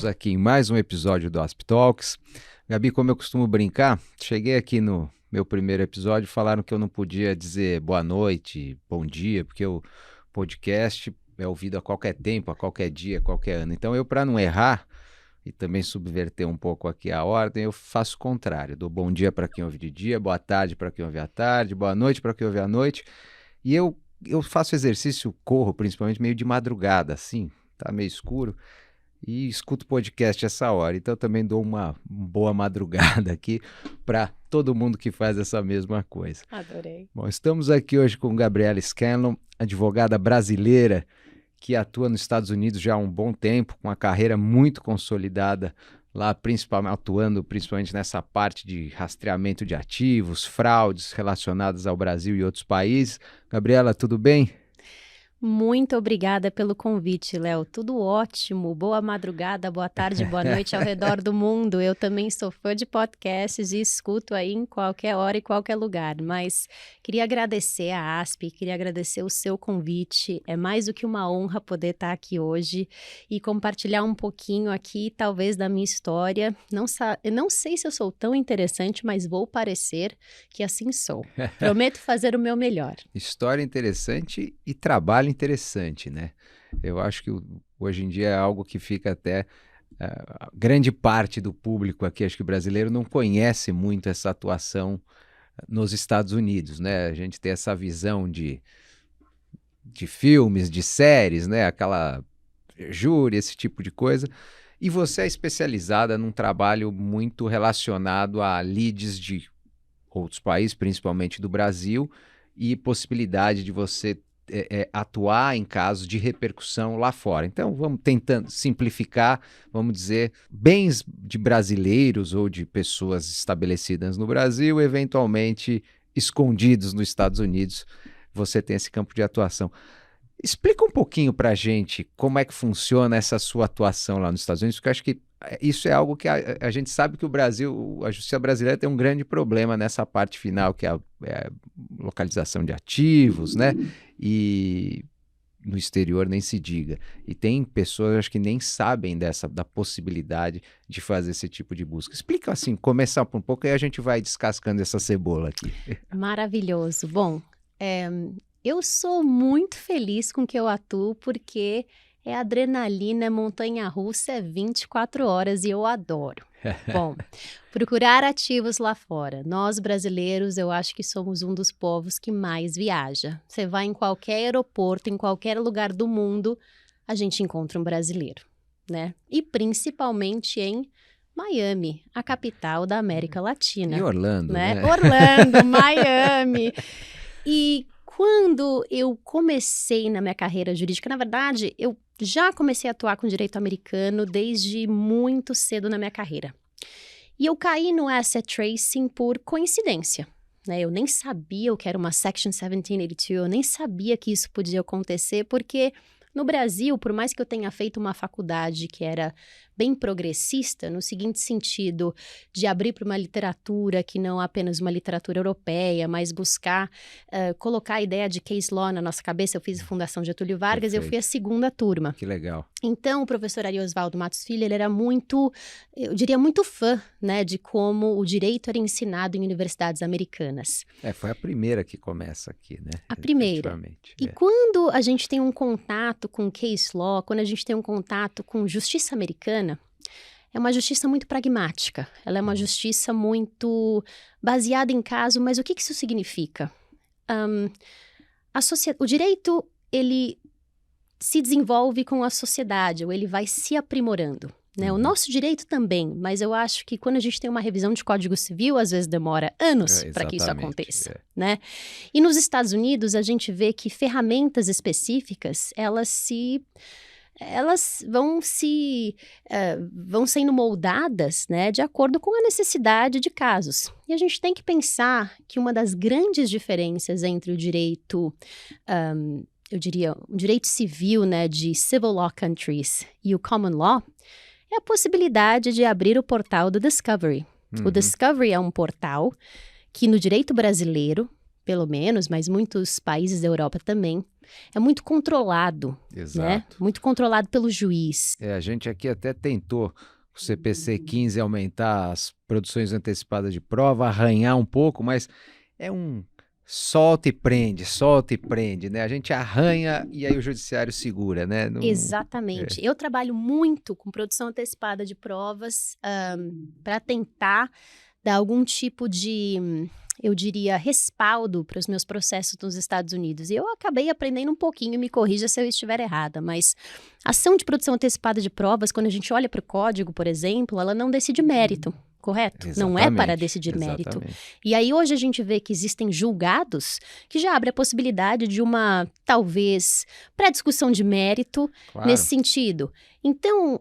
Estamos aqui em mais um episódio do Asp Talks. Gabi, como eu costumo brincar, cheguei aqui no meu primeiro episódio, falaram que eu não podia dizer boa noite, bom dia, porque o podcast é ouvido a qualquer tempo, a qualquer dia, a qualquer ano. Então eu, para não errar e também subverter um pouco aqui a ordem, eu faço o contrário. Dou bom dia para quem ouve de dia, boa tarde para quem ouve à tarde, boa noite para quem ouve à noite. E eu faço exercício, corro principalmente meio de madrugada, assim, tá meio escuro. E escuto podcast essa hora, então também dou uma boa madrugada aqui para todo mundo que faz essa mesma coisa. Adorei. Bom, estamos aqui hoje com Gabriela Scanlon, advogada brasileira que atua nos Estados Unidos já há um bom tempo, com uma carreira muito consolidada lá, atuando principalmente nessa parte de rastreamento de ativos, fraudes relacionadas ao Brasil e outros países. Gabriela, tudo bem? Muito obrigada pelo convite, Léo. Tudo ótimo. Boa madrugada, boa tarde, boa noite ao redor do mundo. Eu também sou fã de podcasts e escuto aí em qualquer hora e qualquer lugar. Mas queria agradecer a ASP, queria agradecer o seu convite. É mais do que uma honra poder estar aqui hoje e compartilhar um pouquinho aqui, talvez, da minha história. Eu não sei se eu sou tão interessante, mas vou parecer que assim sou. Prometo fazer o meu melhor. História interessante e trabalho interessante, né? Eu acho que hoje em dia é algo que fica até... grande parte do público aqui, acho que brasileiro, não conhece muito essa atuação nos Estados Unidos, né? A gente tem essa visão de filmes, de séries, né? Aquela júri, esse tipo de coisa. E você é especializada num trabalho muito relacionado a leads de outros países, principalmente do Brasil, e possibilidade de você atuar em casos de repercussão lá fora. Então, vamos tentando simplificar, vamos dizer, bens de brasileiros ou de pessoas estabelecidas no Brasil, eventualmente escondidos nos Estados Unidos, você tem esse campo de atuação. Explica um pouquinho para a gente como é que funciona essa sua atuação lá nos Estados Unidos, porque eu acho que isso é algo que a gente sabe que o Brasil, a justiça brasileira tem um grande problema nessa parte final, que é a localização de ativos, né? E no exterior nem se diga. E tem pessoas, acho que nem sabem da possibilidade de fazer esse tipo de busca. Explica assim, começar por um pouco e a gente vai descascando essa cebola aqui. Maravilhoso. Bom, eu sou muito feliz com que eu atuo porque é adrenalina, é montanha-russa, é 24 horas e eu adoro. Bom, procurar ativos lá fora. Nós brasileiros, eu acho que somos um dos povos que mais viaja. Você vai em qualquer aeroporto, em qualquer lugar do mundo, a gente encontra um brasileiro, né? E principalmente em Miami, a capital da América Latina. E Orlando, né? Orlando, Miami. E quando eu comecei na minha carreira jurídica, na verdade, eu já comecei a atuar com direito americano desde muito cedo na minha carreira. E eu caí no asset tracing por coincidência, né? Eu nem sabia o que era uma Section 1782, eu nem sabia que isso podia acontecer, porque no Brasil, por mais que eu tenha feito uma faculdade que era bem progressista, no seguinte sentido, de abrir para uma literatura que não apenas uma literatura europeia, mas buscar colocar a ideia de case law na nossa cabeça. Eu fiz a Fundação Getúlio Vargas. Perfeito. Eu fui a segunda turma. Que legal. Então, o professor Ariosvaldo Matos Filho, ele era muito, eu diria, muito fã, né, de como o direito era ensinado em universidades americanas. Foi a primeira que começa aqui, né? A primeira. E quando a gente tem um contato com case law, quando a gente tem um contato com justiça americana, é uma justiça muito pragmática. Ela é uma justiça muito baseada em caso, mas o que isso significa? O direito, ele se desenvolve com a sociedade, ou ele vai se aprimorando, né? O nosso direito também, mas eu acho que quando a gente tem uma revisão de Código Civil, às vezes demora anos para que isso aconteça, né? E nos Estados Unidos, a gente vê que ferramentas específicas, elas vão sendo moldadas, né, de acordo com a necessidade de casos. E a gente tem que pensar que uma das grandes diferenças entre o direito, eu diria, o direito civil, né, de civil law countries e o common law, é a possibilidade de abrir o portal do Discovery. O Discovery é um portal que no direito brasileiro, pelo menos, mas muitos países da Europa também, é muito controlado, né? Exato. Muito controlado pelo juiz. A gente aqui até tentou o CPC 15 aumentar as produções antecipadas de prova, arranhar um pouco, mas é um solta e prende, né? A gente arranha e aí o judiciário segura, né? Exatamente. Eu trabalho muito com produção antecipada de provas para tentar dar algum tipo de, eu diria, respaldo para os meus processos nos Estados Unidos. E eu acabei aprendendo um pouquinho, me corrija se eu estiver errada, mas a ação de produção antecipada de provas, quando a gente olha para o código, por exemplo, ela não decide mérito. Correto? Exatamente, não é para decidir mérito. Exatamente. E aí hoje a gente vê que existem julgados que já abre a possibilidade de uma, talvez, pré-discussão de mérito nesse sentido. Então,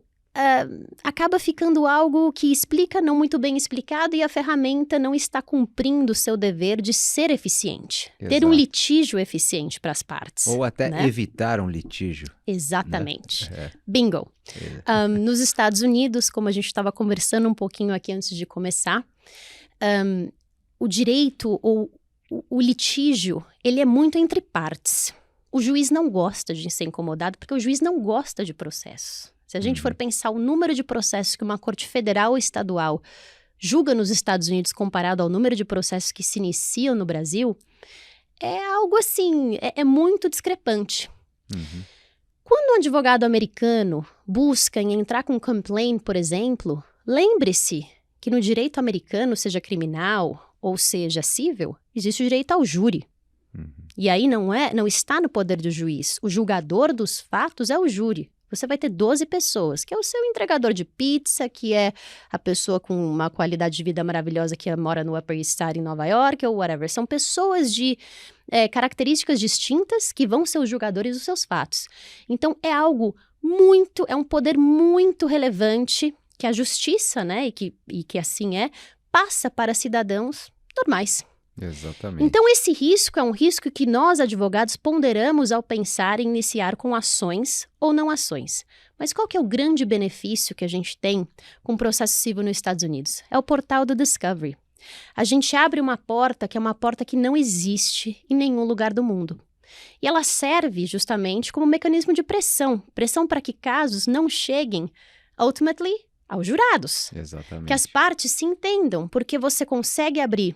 acaba ficando algo que explica não muito bem explicado e a ferramenta não está cumprindo o seu dever de ser eficiente. Exato. Ter um litígio eficiente para as partes. Ou até né? evitar um litígio. Exatamente. Né? Bingo. Nos Estados Unidos, como a gente estava conversando um pouquinho aqui antes de começar, o direito ou o litígio, ele é muito entre partes. O juiz não gosta de ser incomodado porque o juiz não gosta de processos. Se a gente for pensar o número de processos que uma corte federal ou estadual julga nos Estados Unidos comparado ao número de processos que se iniciam no Brasil, é algo assim, é muito discrepante. Quando um advogado americano busca em entrar com um complaint, por exemplo, lembre-se que no direito americano, seja criminal ou seja civil, existe o direito ao júri. E aí não está no poder do juiz. O julgador dos fatos é o júri. Você vai ter 12 pessoas, que é o seu entregador de pizza, que é a pessoa com uma qualidade de vida maravilhosa que mora no Upper East Side em Nova York, ou whatever. São pessoas de características distintas que vão ser os julgadores dos seus fatos. Então, é um poder muito relevante que a justiça, né, e que assim passa para cidadãos normais. Exatamente. Então, esse risco é um risco que nós, advogados, ponderamos ao pensar em iniciar com ações ou não ações. Mas qual que é o grande benefício que a gente tem com o processo civil nos Estados Unidos? É o portal do Discovery. A gente abre uma porta que é uma porta que não existe em nenhum lugar do mundo. E ela serve justamente como um mecanismo de pressão. Pressão para que casos não cheguem, ultimately, aos jurados. Exatamente. Que as partes se entendam, porque você consegue abrir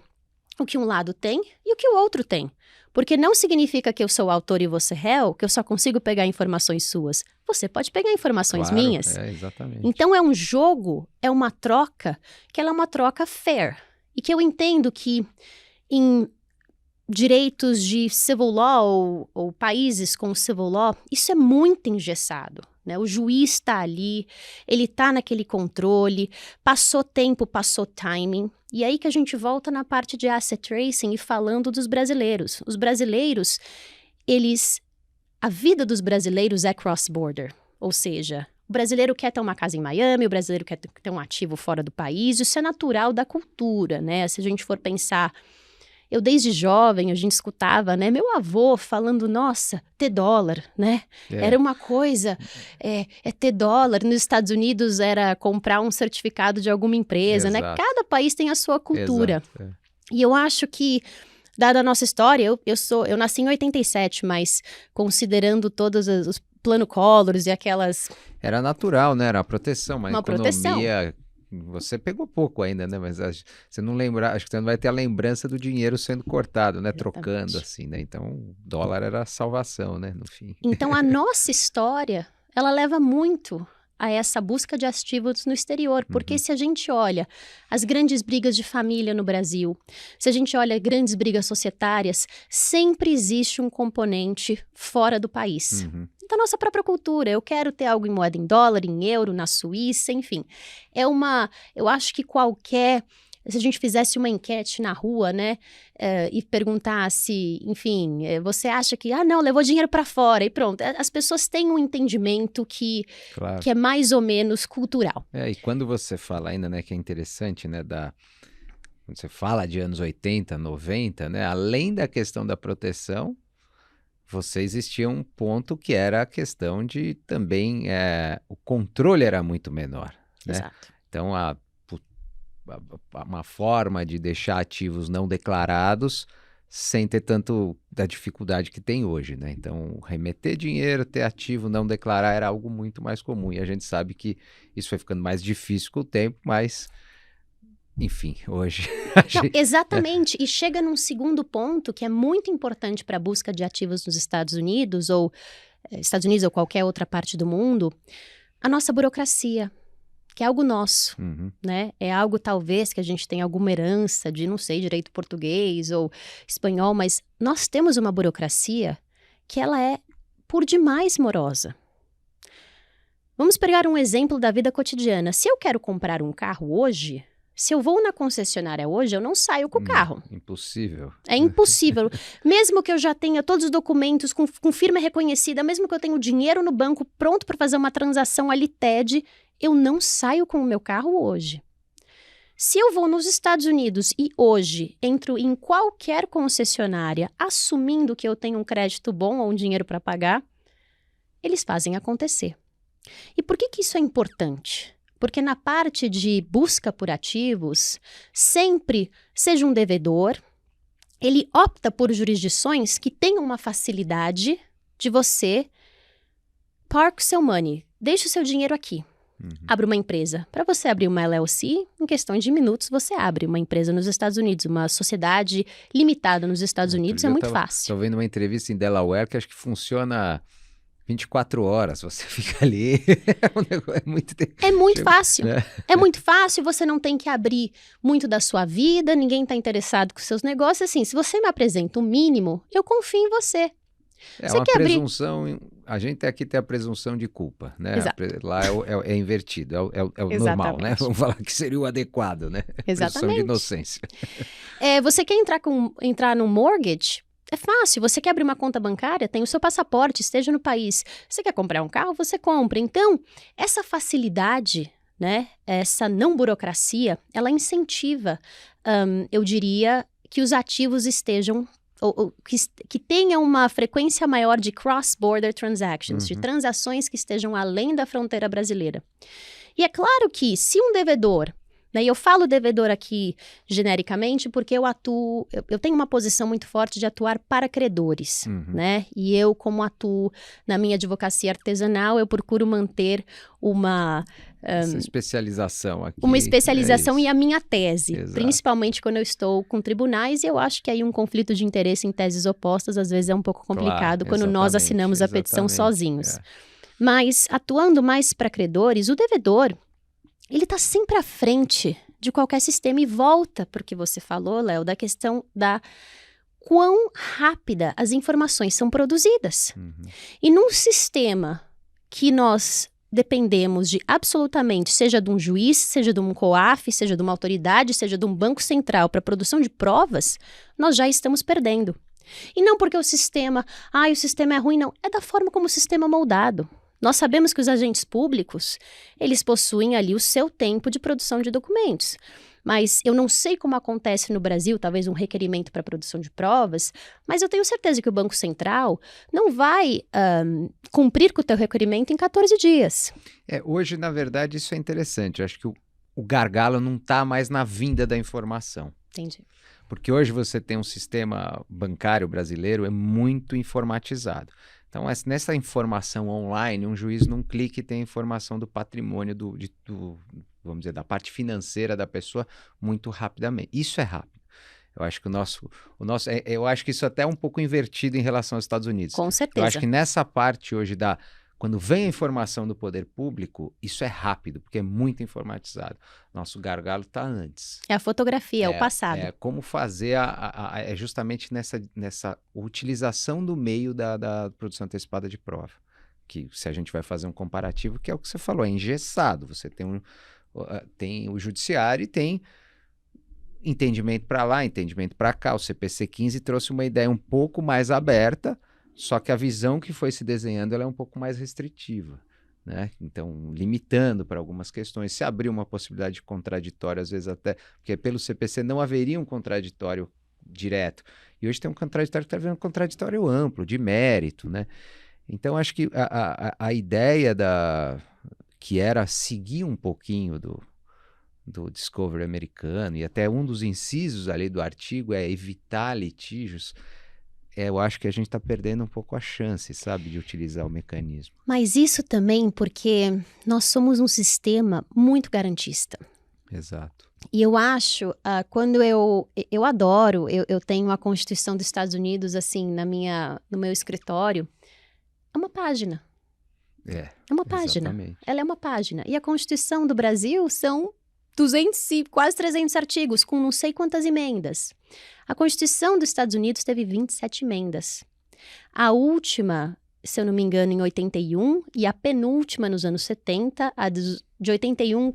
o que um lado tem e o que o outro tem. Porque não significa que eu sou autor e você réu, que eu só consigo pegar informações suas. Você pode pegar informações minhas. Exatamente. Então é um jogo, é uma troca, que ela é uma troca fair. E que eu entendo que em direitos de civil law ou países com civil law, isso é muito engessado. Né? O juiz está ali, ele está naquele controle, passou tempo, passou timing. E aí que a gente volta na parte de asset tracing e falando dos brasileiros. Os brasileiros, a vida dos brasileiros é cross-border. Ou seja, o brasileiro quer ter uma casa em Miami, o brasileiro quer ter um ativo fora do país. Isso é natural da cultura, né? Se a gente for pensar... Eu, desde jovem, a gente escutava, né? Meu avô falando, nossa, ter dólar, né? Era uma coisa, ter dólar. Nos Estados Unidos era comprar um certificado de alguma empresa, né? Cada país tem a sua cultura. E eu acho que, dada a nossa história, eu nasci em 87, mas considerando todos os plano Collors e aquelas... Era natural, né? Era a proteção, mas uma economia... Você pegou pouco ainda, né? Mas você não lembra, acho que você não vai ter a lembrança do dinheiro sendo cortado, né? Exatamente. Trocando, assim, né? Então, o dólar era a salvação, né? No fim. Então, a nossa história, ela leva muito a essa busca de ativos no exterior. Porque se a gente olha as grandes brigas de família no Brasil, se a gente olha grandes brigas societárias, sempre existe um componente fora do país. Da nossa própria cultura. Eu quero ter algo em moeda em dólar, em euro, na Suíça, enfim. Eu acho que se a gente fizesse uma enquete na rua, né, e perguntasse, enfim, você acha que, não, levou dinheiro para fora e pronto. As pessoas têm um entendimento que é mais ou menos cultural. E quando você fala ainda, né, que é interessante, né, quando você fala de anos 80, 90, né, além da questão da proteção, existia um ponto que era a questão de também, o controle era muito menor, né? Exato. Então, uma forma de deixar ativos não declarados sem ter tanto da dificuldade que tem hoje, né? Então, remeter dinheiro, ter ativo, não declarar era algo muito mais comum. E a gente sabe que isso foi ficando mais difícil com o tempo, mas, enfim, hoje... Não, exatamente. E chega num segundo ponto que é muito importante para a busca de ativos nos Estados Unidos ou qualquer outra parte do mundo, a nossa burocracia, que é algo nosso, né? É algo talvez que a gente tenha alguma herança de, não sei, direito português ou espanhol, mas nós temos uma burocracia que ela é por demais morosa. Vamos pegar um exemplo da vida cotidiana. Se eu quero comprar um carro hoje, se eu vou na concessionária hoje, eu não saio com o carro. Impossível. É impossível. Mesmo que eu já tenha todos os documentos com firma reconhecida, mesmo que eu tenha o dinheiro no banco pronto para fazer uma transação ali TED, eu não saio com o meu carro hoje. Se eu vou nos Estados Unidos e hoje entro em qualquer concessionária, assumindo que eu tenho um crédito bom ou um dinheiro para pagar, eles fazem acontecer. E por que isso é importante? Porque na parte de busca por ativos, sempre, seja um devedor, ele opta por jurisdições que tenham uma facilidade de você park seu money, deixe o seu dinheiro aqui. Abra uma empresa. Para você abrir uma LLC, em questão de minutos, você abre uma empresa nos Estados Unidos. Uma sociedade limitada nos Estados Unidos é muito fácil. Estou vendo uma entrevista em Delaware que acho que funciona 24 horas. Você fica ali. É muito fácil. É muito fácil, você não tem que abrir muito da sua vida, ninguém está interessado com seus negócios. Assim, se você me apresenta o mínimo, eu confio em você. É uma presunção, a gente aqui tem a presunção de culpa, né? Lá é invertido, é o normal, né? Vamos falar que seria o adequado, né? Exatamente. Presunção de inocência. Você quer entrar no mortgage? É fácil, você quer abrir uma conta bancária, tem o seu passaporte, esteja no país. Você quer comprar um carro, você compra. Então, essa facilidade, né? Essa não burocracia, ela incentiva, eu diria, que os ativos estejam que tenha uma frequência maior de cross-border transactions, de transações que estejam além da fronteira brasileira. E é claro que se um devedor, né, e eu falo devedor aqui genericamente porque eu tenho uma posição muito forte de atuar para credores, né? E eu, como atuo na minha advocacia artesanal, eu procuro manter essa especialização aqui. Uma especialização e a minha tese, Exato. Principalmente quando eu estou com tribunais, e eu acho que aí um conflito de interesse em teses opostas às vezes é um pouco complicado quando nós assinamos a petição sozinhos. Mas, atuando mais para credores, o devedor, ele está sempre à frente de qualquer sistema e volta para o que você falou, Léo, da questão da quão rápida as informações são produzidas. E num sistema que nós dependemos de absolutamente, seja de um juiz, seja de um COAF, seja de uma autoridade, seja de um banco central para a produção de provas, nós já estamos perdendo. E não porque o sistema é ruim, não. É da forma como o sistema é moldado. Nós sabemos que os agentes públicos, eles possuem ali o seu tempo de produção de documentos. Mas eu não sei como acontece no Brasil, talvez um requerimento para produção de provas, mas eu tenho certeza que o Banco Central não vai cumprir com o teu requerimento em 14 dias. Hoje, na verdade, isso é interessante. Eu acho que o gargalo não está mais na vinda da informação. Entendi. Porque hoje você tem um sistema bancário brasileiro muito informatizado. Então, nessa informação online, um juiz num clique tem a informação do patrimônio, vamos dizer, da parte financeira da pessoa muito rapidamente. Isso é rápido. Eu acho que eu acho que isso até é um pouco invertido em relação aos Estados Unidos. Com certeza. Eu acho que nessa parte hoje quando vem a informação do poder público, isso é rápido, porque é muito informatizado. Nosso gargalo está antes. É a fotografia, é o passado. É como fazer é justamente nessa utilização do meio da produção antecipada de prova. Que se a gente vai fazer um comparativo, que é o que você falou, é engessado. Você tem o judiciário e tem entendimento para lá, entendimento para cá. O CPC 15 trouxe uma ideia um pouco mais aberta, só que a visão que foi se desenhando ela é um pouco mais restritiva, né? Então, limitando para algumas questões. Se abrir uma possibilidade de contraditório, às vezes até, porque pelo CPC não haveria um contraditório direto. E hoje tem um contraditório que está virando um contraditório amplo, de mérito, né? Então, acho que a ideia que era seguir um pouquinho do Discovery americano, e até um dos incisos ali do artigo é evitar litígios. Eu acho que a gente está perdendo um pouco a chance, sabe, de utilizar o mecanismo. Mas isso também porque nós somos um sistema muito garantista. Exato. E eu acho, quando eu adoro, eu tenho a Constituição dos Estados Unidos, assim, no meu escritório, é uma página. É uma página. Exatamente. Ela é uma página. E a Constituição do Brasil são 200 e quase 300 artigos, com não sei quantas emendas. A Constituição dos Estados Unidos teve 27 emendas. A última, se eu não me engano, em 81, e a penúltima nos anos 70, a de 81,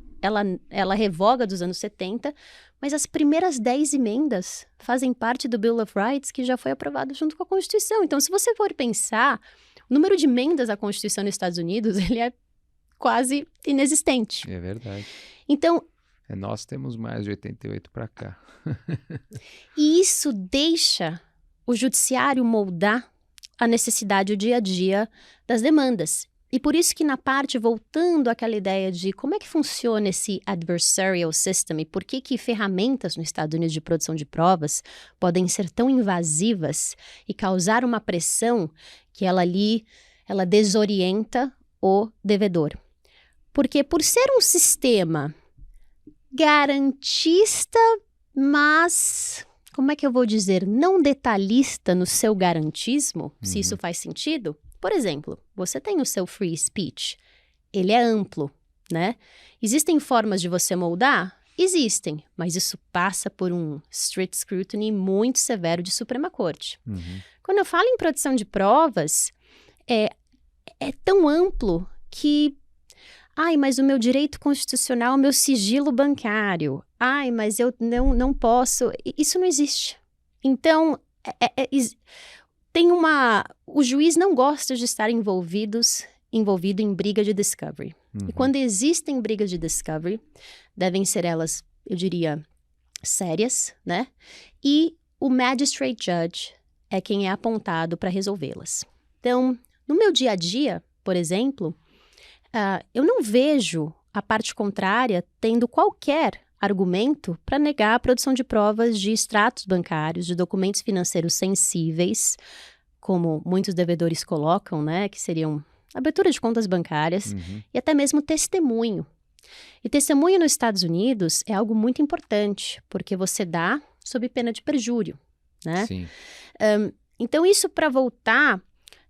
ela revoga dos anos 70, mas as primeiras 10 emendas fazem parte do Bill of Rights, que já foi aprovado junto com a Constituição. Então, se você for pensar, o número de emendas à Constituição nos Estados Unidos, ele é quase inexistente. É verdade. Então, nós temos mais de 88 para cá. E isso deixa o judiciário moldar a necessidade, o dia a dia das demandas. E por isso que na parte, voltando àquela ideia de como é que funciona esse adversarial system e por que ferramentas nos Estados Unidos de produção de provas podem ser tão invasivas e causar uma pressão que ela desorienta o devedor. Porque por ser um sistema garantista, mas, como é que eu vou dizer, não detalhista no seu garantismo, se isso faz sentido. Por exemplo, você tem o seu free speech, ele é amplo, né? Existem formas de você moldar? Existem, mas isso passa por um strict scrutiny muito severo de Suprema Corte. Quando eu falo em produção de provas, é tão amplo que mas o meu direito constitucional, o meu sigilo bancário. Mas eu não posso. Isso não existe. Então, o juiz não gosta de estar envolvido em briga de discovery. E quando existem brigas de discovery, devem ser elas, eu diria, sérias, né? E o magistrate judge é quem é apontado para resolvê-las. Então, no meu dia a dia, por exemplo, eu não vejo a parte contrária tendo qualquer argumento para negar a produção de provas de extratos bancários, de documentos financeiros sensíveis, como muitos devedores colocam, né, que seriam abertura de contas bancárias, e até mesmo testemunho. E testemunho nos Estados Unidos é algo muito importante, porque você dá sob pena de perjúrio, né? Sim. Então, isso para voltar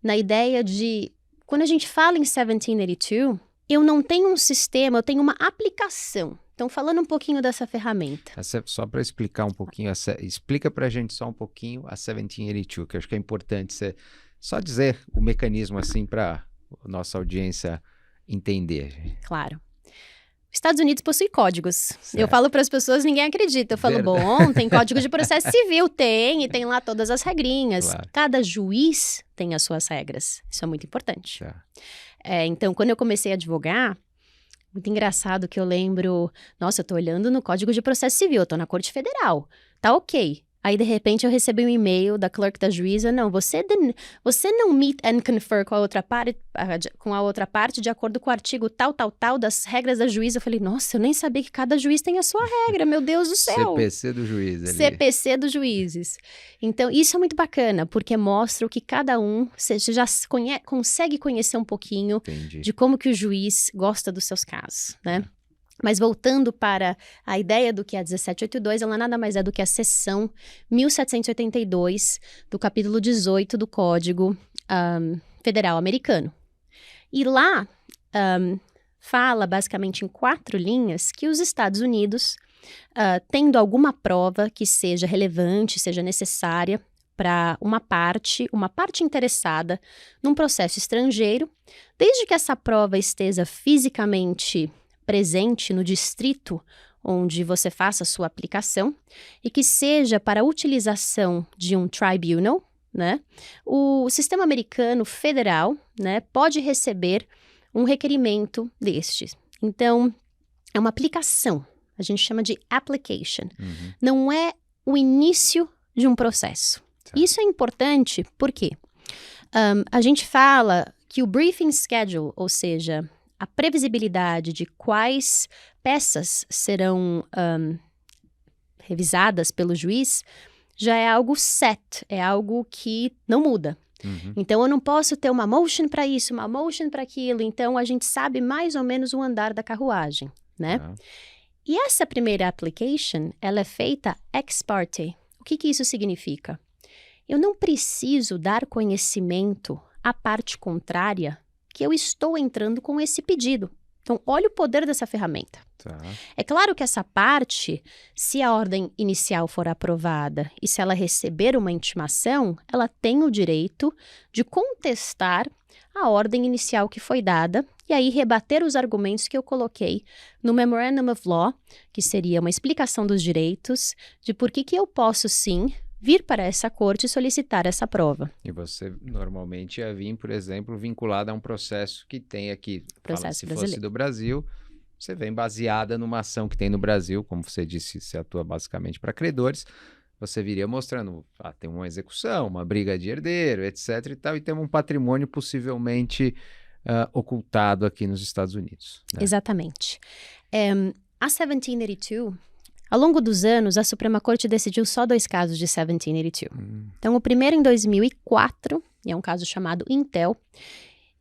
na ideia de, quando a gente fala em 1782, eu não tenho um sistema, eu tenho uma aplicação. Então, falando um pouquinho dessa ferramenta. Só para explicar um pouquinho, explica para a gente só um pouquinho a 1782, que eu acho que é importante você só dizer o mecanismo assim para a nossa audiência entender. Claro. Os Estados Unidos possuem códigos. Certo. Eu falo para as pessoas, ninguém acredita. Eu falo, bom, tem código de processo civil, e tem lá todas as regrinhas. Claro. Cada juiz tem as suas regras. Isso é muito importante. Tá. Então, quando eu comecei a advogar, muito engraçado que eu lembro, nossa, eu tô olhando no Código de Processo Civil, eu tô na Corte Federal, tá ok. Aí, de repente, eu recebi um e-mail da clerk da juíza, não, você não meet and confer com a outra parte de acordo com o artigo tal, das regras da juíza. Eu falei, nossa, eu nem sabia que cada juiz tem a sua regra, meu Deus do céu. CPC do juiz ali. CPC dos juízes. Então, isso é muito bacana, porque mostra o que cada um, você já consegue conhecer um pouquinho Entendi. de como que o juiz gosta dos seus casos, né? Mas voltando para a ideia do que é a 1782, ela nada mais é do que a seção 1782 do capítulo 18 do Código Federal Americano. E lá fala basicamente em 4 linhas que os Estados Unidos, tendo alguma prova que seja relevante, seja necessária para uma parte interessada num processo estrangeiro, desde que essa prova esteja fisicamente presente no distrito onde você faça a sua aplicação e que seja para a utilização de um tribunal, né? O sistema americano federal, né, pode receber um requerimento destes. Então, é uma aplicação. A gente chama de application. Não é o início de um processo. Tá. Isso é importante porque a gente fala que o briefing schedule, ou seja, a previsibilidade de quais peças serão revisadas pelo juiz já é algo set, é algo que não muda. Então, eu não posso ter uma motion para isso, uma motion para aquilo. Então, a gente sabe mais ou menos o andar da carruagem, né? E essa primeira application, ela é feita ex parte. O que isso significa? Eu não preciso dar conhecimento à parte contrária que eu estou entrando com esse pedido. Então, olha o poder dessa ferramenta. É claro que essa parte, se a ordem inicial for aprovada e se ela receber uma intimação, ela tem o direito de contestar a ordem inicial que foi dada e aí rebater os argumentos que eu coloquei no Memorandum of Law, que seria uma explicação dos direitos de por que eu posso sim vir para essa corte e solicitar essa prova. E você normalmente ia vir, por exemplo, vinculada a um processo que tem aqui, se fosse do Brasil, você vem baseada numa ação que tem no Brasil, como você disse, você atua basicamente para credores, você viria mostrando, tem uma execução, uma briga de herdeiro, etc e tal, e tem um patrimônio possivelmente ocultado aqui nos Estados Unidos. Né? Exatamente. A 1782... Ao longo dos anos, a Suprema Corte decidiu só 2 casos de 1782. Então, o primeiro em 2004, e é um caso chamado Intel.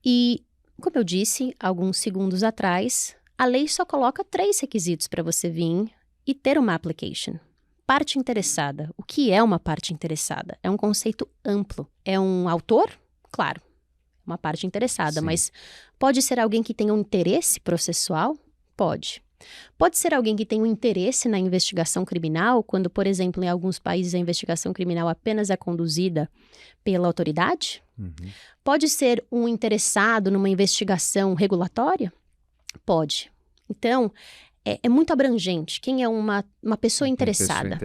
E, como eu disse, alguns segundos atrás, a lei só coloca 3 requisitos para você vir e ter uma application. Parte interessada. O que é uma parte interessada? É um conceito amplo. É um autor? Claro, uma parte interessada. Sim. Mas pode ser alguém que tenha um interesse processual? Pode. Pode ser alguém que tem um interesse na investigação criminal, quando, por exemplo, em alguns países a investigação criminal apenas é conduzida pela autoridade? Pode ser um interessado numa investigação regulatória? Pode. Então, é muito abrangente. Quem é uma pessoa interessada?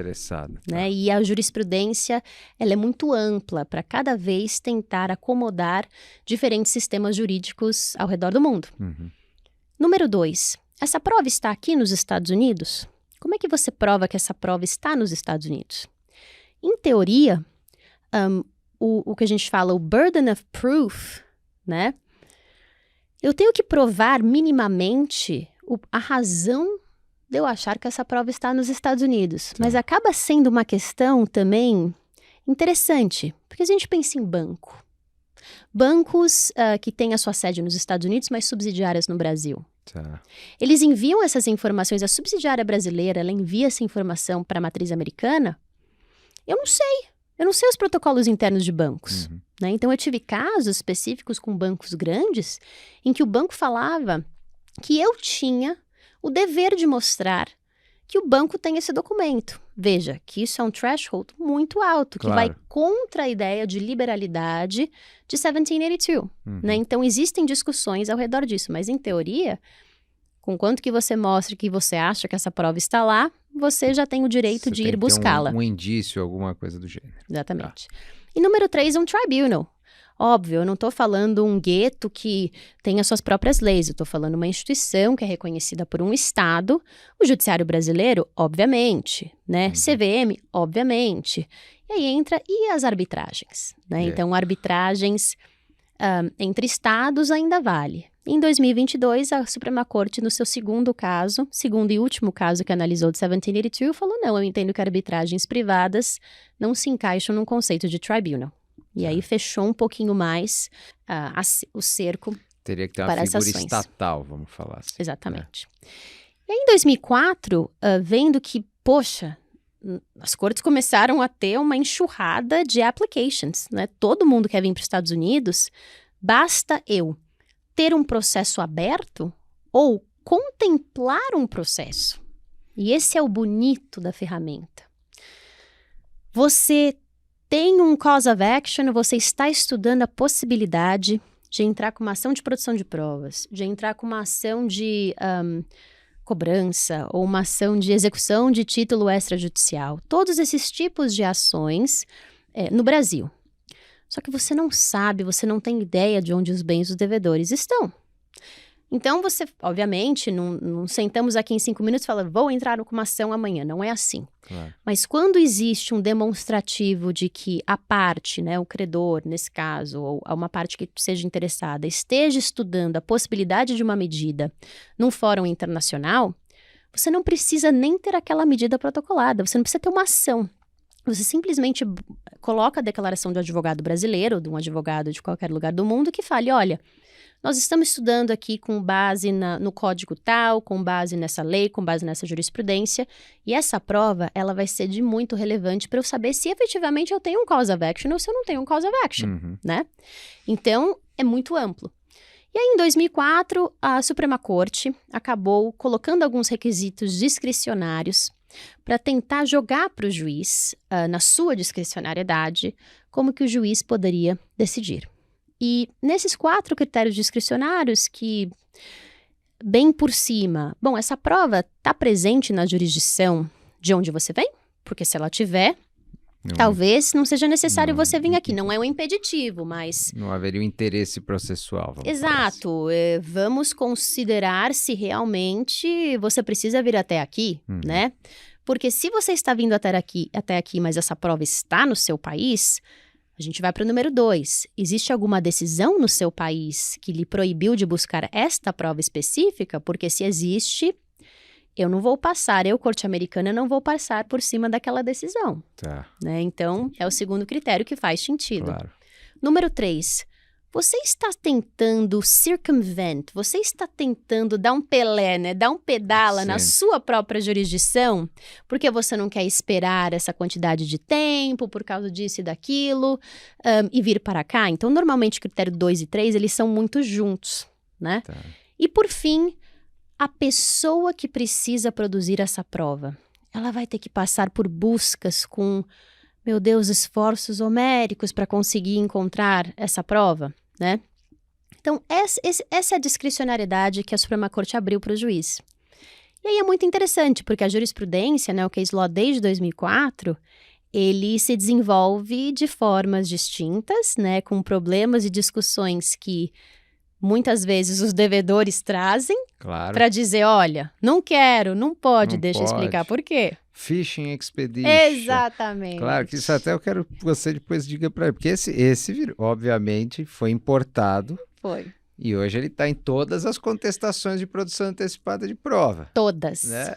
Né? E a jurisprudência ela é muito ampla para cada vez tentar acomodar diferentes sistemas jurídicos ao redor do mundo. Número 2. Essa prova está aqui nos Estados Unidos? Como é que você prova que essa prova está nos Estados Unidos? Em teoria, o que a gente fala, o burden of proof, né? Eu tenho que provar minimamente a razão de eu achar que essa prova está nos Estados Unidos. Sim. Mas acaba sendo uma questão também interessante, porque a gente pensa em banco. Bancos que têm a sua sede nos Estados Unidos, mas subsidiárias no Brasil. Eles enviam essas informações, a subsidiária brasileira, ela envia essa informação para a matriz americana? Eu não sei os protocolos internos de bancos. Né? Então, eu tive casos específicos com bancos grandes, em que o banco falava que eu tinha o dever de mostrar que o banco tem esse documento. Veja, que isso é um threshold muito alto, que vai contra a ideia de liberalidade de 1782. Né? Então, existem discussões ao redor disso, mas em teoria, com quanto que você mostre que você acha que essa prova está lá, você já tem o direito de ir buscá-la. Um indício, alguma coisa do gênero. Exatamente. E número 3, um tribunal. Óbvio, eu não estou falando um gueto que tem as suas próprias leis, eu estou falando uma instituição que é reconhecida por um Estado, o Judiciário Brasileiro, obviamente, né? CVM, obviamente. E aí entra e as arbitragens, né? Então, arbitragens entre Estados ainda vale. Em 2022, a Suprema Corte, no seu segundo e último caso que analisou de 1782, falou, não, eu entendo que arbitragens privadas não se encaixam num conceito de tribunal. E aí fechou um pouquinho mais o cerco. Teria que ter uma figura estatal, vamos falar assim. Exatamente. E aí, em 2004, vendo que, poxa, as cortes começaram a ter uma enxurrada de applications, né? Todo mundo quer vir para os Estados Unidos, basta eu ter um processo aberto ou contemplar um processo. E esse é o bonito da ferramenta. Você tem um cause of action, você está estudando a possibilidade de entrar com uma ação de produção de provas, de entrar com uma ação de cobrança ou uma ação de execução de título extrajudicial. Todos esses tipos de ações no Brasil. Só que você não sabe, você não tem ideia de onde os bens dos devedores estão. Então, você, obviamente, não sentamos aqui em 5 minutos e fala, vou entrar com uma ação amanhã. Não é assim. Claro. Mas quando existe um demonstrativo de que a parte, né, o credor, nesse caso, ou uma parte que seja interessada, esteja estudando a possibilidade de uma medida num fórum internacional, você não precisa nem ter aquela medida protocolada, você não precisa ter uma ação. Você simplesmente coloca a declaração do advogado brasileiro, de um advogado de qualquer lugar do mundo, que fale, olha, nós estamos estudando aqui com base no código tal, com base nessa lei, com base nessa jurisprudência, e essa prova, ela vai ser de muito relevante para eu saber se efetivamente eu tenho um cause of action ou se eu não tenho um cause of action, né? Então, é muito amplo. E aí, em 2004, a Suprema Corte acabou colocando alguns requisitos discricionários para tentar jogar para o juiz, na sua discricionariedade, como que o juiz poderia decidir. E nesses 4 critérios discricionários que, bem por cima, bom, essa prova está presente na jurisdição de onde você vem? Porque se ela tiver, talvez não seja necessário você vir aqui. Não é um impeditivo, mas... Não haveria um interesse processual. Exato. Vamos considerar se realmente você precisa vir até aqui, né? Porque se você está vindo até aqui, mas essa prova está no seu país... A gente vai para o número 2. Existe alguma decisão no seu país que lhe proibiu de buscar esta prova específica? Porque se existe, eu não vou passar, eu, corte americana, não vou passar por cima daquela decisão. Tá. Né? Então, é o segundo critério que faz sentido. Claro. Número 3. Você está tentando circumvent, você está tentando dar um pelé, né? Dar um pedala na sua própria jurisdição, porque você não quer esperar essa quantidade de tempo, por causa disso e daquilo, e vir para cá. Então, normalmente, o critério 2 e 3, eles são muito juntos, né? Tá. E, por fim, a pessoa que precisa produzir essa prova, ela vai ter que passar por buscas com, meu Deus, esforços homéricos para conseguir encontrar essa prova, né? Então, essa é a discricionariedade que a Suprema Corte abriu para o juiz. E aí é muito interessante, porque a jurisprudência, né, o case law desde 2004, ele se desenvolve de formas distintas, né, com problemas e discussões que muitas vezes os devedores trazem para dizer, olha, não quero, não pode, deixa eu explicar por quê. Fishing Expedition. Exatamente. Claro, que isso até eu quero que você depois diga para ele, porque esse obviamente, foi importado. Foi. E hoje ele está em todas as contestações de produção antecipada de prova. Todas. Né?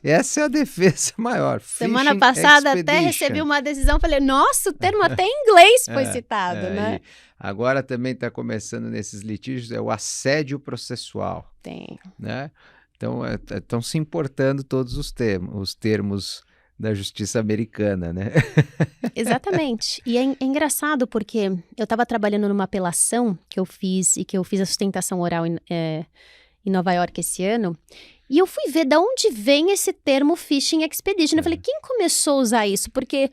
Essa é a defesa maior. Semana Fishing passada Expedition. até recebi uma decisão, falei, nossa, o termo até em inglês foi citado, né? Agora também está começando nesses litígios, é o assédio processual. Tem. Né? Então, estão se importando todos os termos da justiça americana, né? Exatamente. E é engraçado porque eu estava trabalhando numa apelação que eu fiz a sustentação oral em Nova York esse ano, e eu fui ver de onde vem esse termo Fishing Expedition. Eu falei, quem começou a usar isso? Porque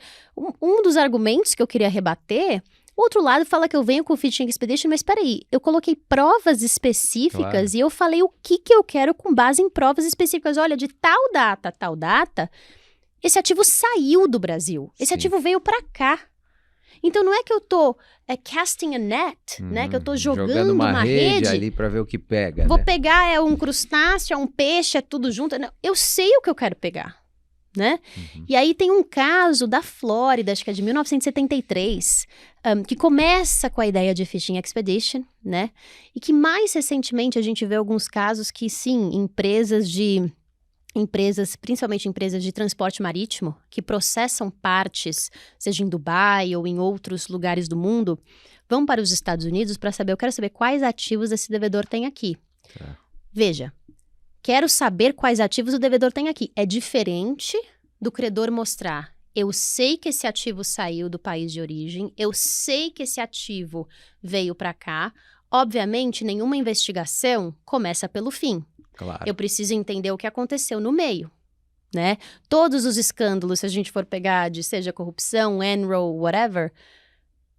um dos argumentos que eu queria rebater, o outro lado fala que eu venho com Fishing Expedition, mas espera aí, eu coloquei provas específicas e eu falei o que eu quero com base em provas específicas. Olha, de tal data, esse ativo saiu do Brasil. Esse ativo veio para cá. Então, não é que eu tô casting a net, né? Que eu tô jogando uma rede ali para ver o que pega. Vou pegar, é um crustáceo, é um peixe, é tudo junto. Não, eu sei o que eu quero pegar, né? E aí tem um caso da Flórida, acho que é de 1973, que começa com a ideia de Fishing Expedition, né? E que mais recentemente a gente vê alguns casos que, sim, principalmente empresas de transporte marítimo, que processam partes, seja em Dubai ou em outros lugares do mundo, vão para os Estados Unidos para saber, eu quero saber quais ativos esse devedor tem aqui. Veja, quero saber quais ativos o devedor tem aqui. É diferente do credor mostrar, eu sei que esse ativo saiu do país de origem, eu sei que esse ativo veio para cá. Obviamente, nenhuma investigação começa pelo fim. Claro. Eu preciso entender o que aconteceu no meio, né? Todos os escândalos, se a gente for pegar de seja corrupção, Enron, whatever,